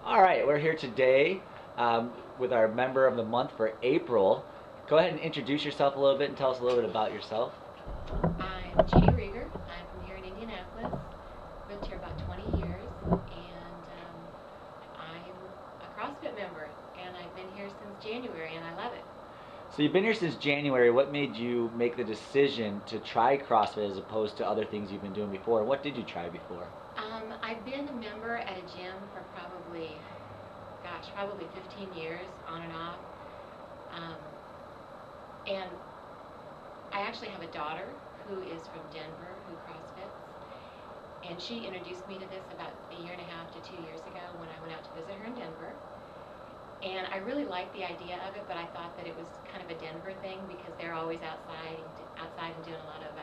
All right, we're here today with our member of the month for April. Go ahead and introduce yourself a little bit and tell us a little bit about yourself. I'm Jeanne Reiger. I'm from here in Indianapolis. Lived here about 20 years, and I'm a CrossFit member, and I've been here since January, and I love it. So you've been here since January. What made you make the decision to try CrossFit as opposed to other things you've been doing before? What did you try before? I've been a member at a gym for probably 15 years, on and off. Um, and I actually have a daughter who is from Denver who CrossFits, and she introduced me to this about a year and a half to 2 years ago when I went out to visit her in Denver. And I really liked the idea of it, but I thought that it was kind of a Denver thing because they're always outside and doing a lot of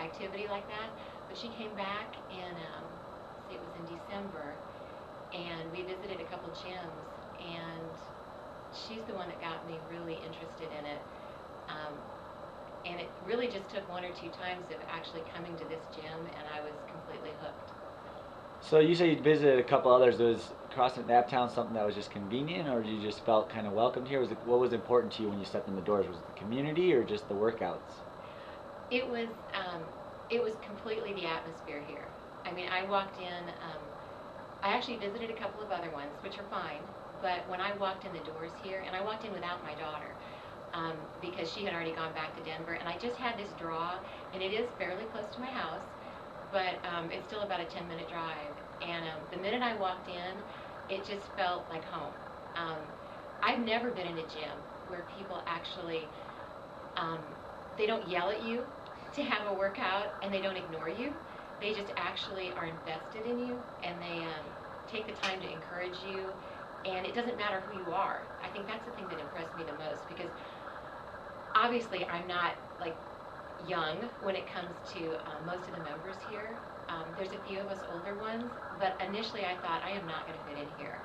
activity like that. But she came back in, it was in December, and we visited a couple gyms, and she's the one that got me really interested in it. And it really just took one or two times of actually coming to this gym, and I was completely hooked. So you say you visited a couple others. Was CrossFit NapTown something that was just convenient, or you just felt kind of welcomed here? What was important to you when you stepped in the doors? Was it the community or just the workouts? It was completely the atmosphere here. I mean, I walked in. I actually visited a couple of other ones, which are fine. But when I walked in the doors here, and I walked in without my daughter, because she had already gone back to Denver, and I just had this draw, and it is fairly close to my house, but it's still about a 10-minute drive. And the minute I walked in, it just felt like home. I've never been in a gym where people actually, they don't yell at you to have a workout, and they don't ignore you. They just actually are invested in you, and they take the time to encourage you, and it doesn't matter who you are. I think that's the thing that impressed me the most, because obviously I'm not like young when it comes to most of the members here. There's a few of us older ones, but initially I thought, I am not going to fit in here.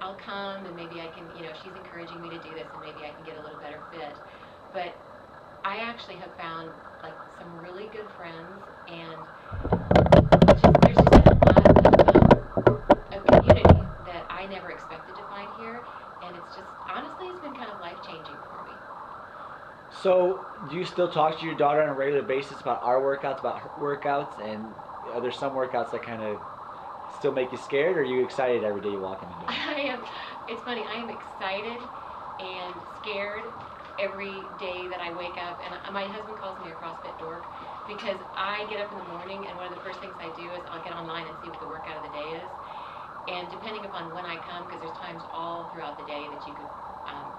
I'll come, and maybe I can, she's encouraging me to do this, and maybe I can get a little better fit. But I actually have found like some really good friends, and there's just a lot of community that I never expected to find here, and it's just, honestly, it's been kind of life-changing for me. So do you still talk to your daughter on a regular basis about our workouts, about her workouts, and are there some workouts that kind of still make you scared, or are you excited every day you walk in the door? It's funny, I am excited and scared every day that I wake up, and my husband calls me a CrossFit dork because I get up in the morning, and one of the first things I do is I'll get online and see what the workout of the day is. And depending upon when I come, because there's times all throughout the day that you could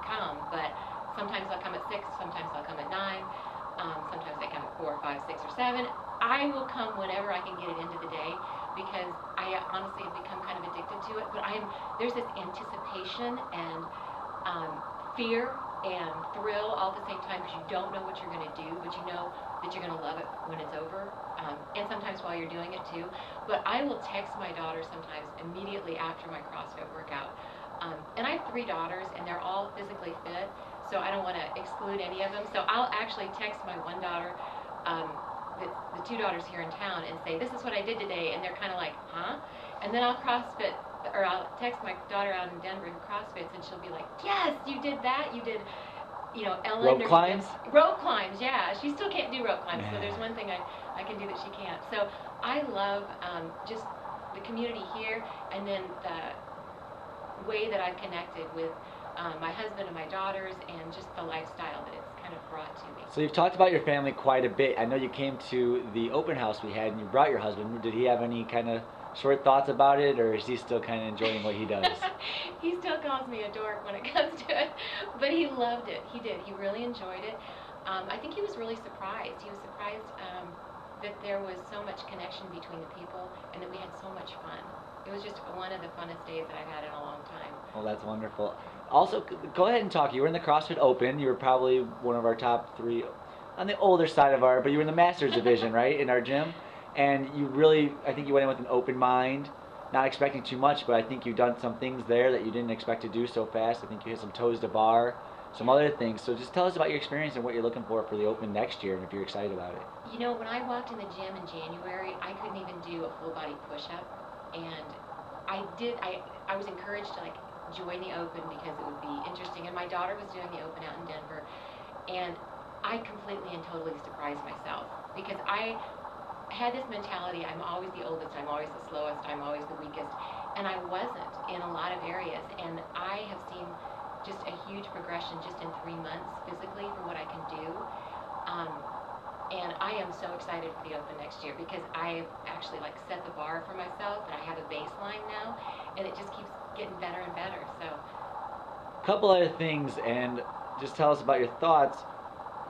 come, but sometimes I'll come at 6, sometimes I'll come at 9, sometimes I come at 4, 5, 6, or 7. I will come whenever I can get it into the day, because I honestly have become kind of addicted to it. But there's this anticipation and fear and thrill all at the same time, because you don't know what you're going to do, but you know that you're going to love it when it's over, and sometimes while you're doing it too. But I will text my daughter sometimes immediately after my CrossFit workout. And I have 3 daughters, and they're all physically fit, so I don't want to exclude any of them. So I'll actually text my one daughter, the 2 daughters here in town, and say, this is what I did today, and they're kind of like, huh? And then I'll text my daughter out in Denver who CrossFits, and she'll be like, yes, you did that, you did, Ellen. Rope climbs? Rope climbs, yeah. She still can't do rope climbs, so there's one thing I can do that she can't. So I love just the community here, and then the way that I've connected with my husband and my daughters, and just the lifestyle that it's kind of brought to me. So you've talked about your family quite a bit. I know you came to the open house we had and you brought your husband. Did he have any kind of short thoughts about it, or is he still kind of enjoying what he does? He still calls me a dork when it comes to it, but he loved it. He did. He really enjoyed it. I think he was really surprised. He was surprised that there was so much connection between the people, and that we had so much fun. It was just one of the funnest days that I've had in a long time. Well, that's wonderful. Also, go ahead and talk. You were in the CrossFit Open. You were probably one of our top 3 on the older side of but you were in the Masters division, right, in our gym. And you really, I think you went in with an open mind, not expecting too much, but I think you've done some things there that you didn't expect to do so fast. I think you hit some toes to bar, some other things. So just tell us about your experience and what you're looking for the Open next year, and if you're excited about it. When I walked in the gym in January, I couldn't even do a full body push-up, and I was encouraged to like join the Open because it would be interesting. And my daughter was doing the Open out in Denver, and I completely and totally surprised myself because I had this mentality, I'm always the oldest, I'm always the slowest, I'm always the weakest, and I wasn't in a lot of areas. And I have seen just a huge progression just in 3 months physically for what I can do. And I am so excited for the Open next year because I've actually like set the bar for myself and I have a baseline now, and it just keeps getting better and better. So, A couple other things, and just tell us about your thoughts.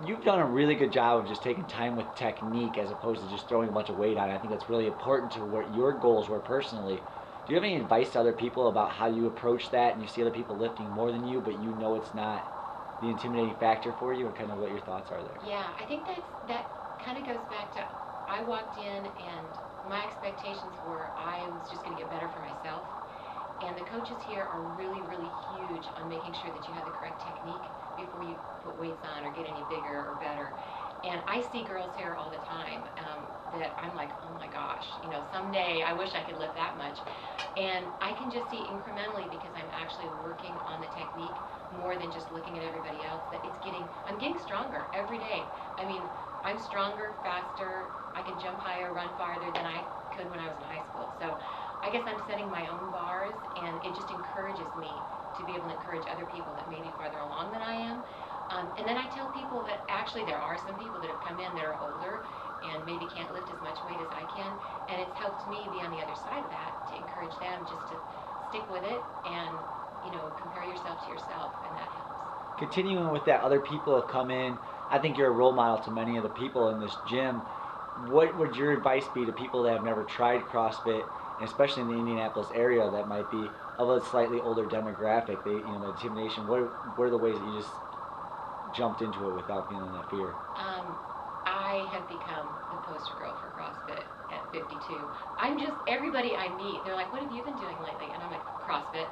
You've done a really good job of just taking time with technique as opposed to just throwing a bunch of weight on it. I think that's really important to what your goals were personally. Do you have any advice to other people about how you approach that and you see other people lifting more than you, but you know it's not the intimidating factor for you, and kind of what your thoughts are there? yeah, I think that kind of goes back to I walked in and my expectations were I was just going to get better for myself. And the coaches here are really, really huge on making sure that you have the correct technique before you put weights on or get any bigger or better. And I see girls here all the time that I'm like, oh my gosh, you know, someday I wish I could lift that much. And I can just see incrementally because I'm actually working on the technique more than just looking at everybody else that I'm getting stronger every day. I mean, I'm stronger, faster, I can jump higher, run farther than I could when I was in high school. So I guess I'm setting my own bars, and it just encourages me to be able to encourage other people that may be farther along than I am. And then I tell people that actually there are some people that have come in that are older and maybe can't lift as much weight as I can, and it's helped me be on the other side of that to encourage them just to stick with it and, you know, compare yourself to yourself, and that helps. Continuing with that, other people have come in. I think you're a role model to many of the people in this gym. What would your advice be to people that have never tried CrossFit, and especially in the Indianapolis area that might be of a slightly older demographic? They, you know, the intimidation. What are the ways that you just jumped into it without feeling that fear? I have become the poster girl for CrossFit at 52. Everybody I meet, they're like, what have you been doing lately? And I'm like, CrossFit.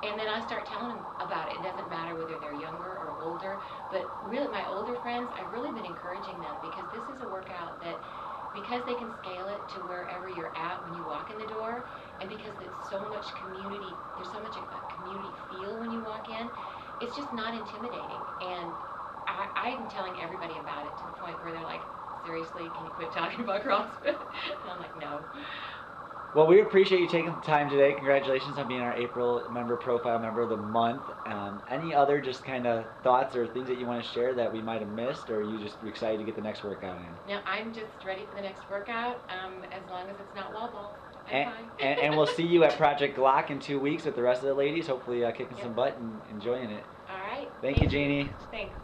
And then I start telling them about it. It doesn't matter whether they're younger or older, but really my older friends, I've really been encouraging them because this is a workout that, because they can scale it to wherever you're at when you walk in the door, and because it's so much community, there's so much a community feel when you walk in, it's just not intimidating. And I'm telling everybody about it to the point where they're like, seriously, can you quit talking about CrossFit? And I'm like, no. Well, we appreciate you taking the time today. Congratulations on being our April profile member of the month. Any other just kind of thoughts or things that you want to share that we might have missed, or are you just excited to get the next workout in? Now, I'm just ready for the next workout, as long as it's not wall ball. And, and we'll see you at Project Glock in 2 weeks with the rest of the ladies, hopefully kicking some butt and enjoying it. All right. Thank you, Jeannie. Thanks.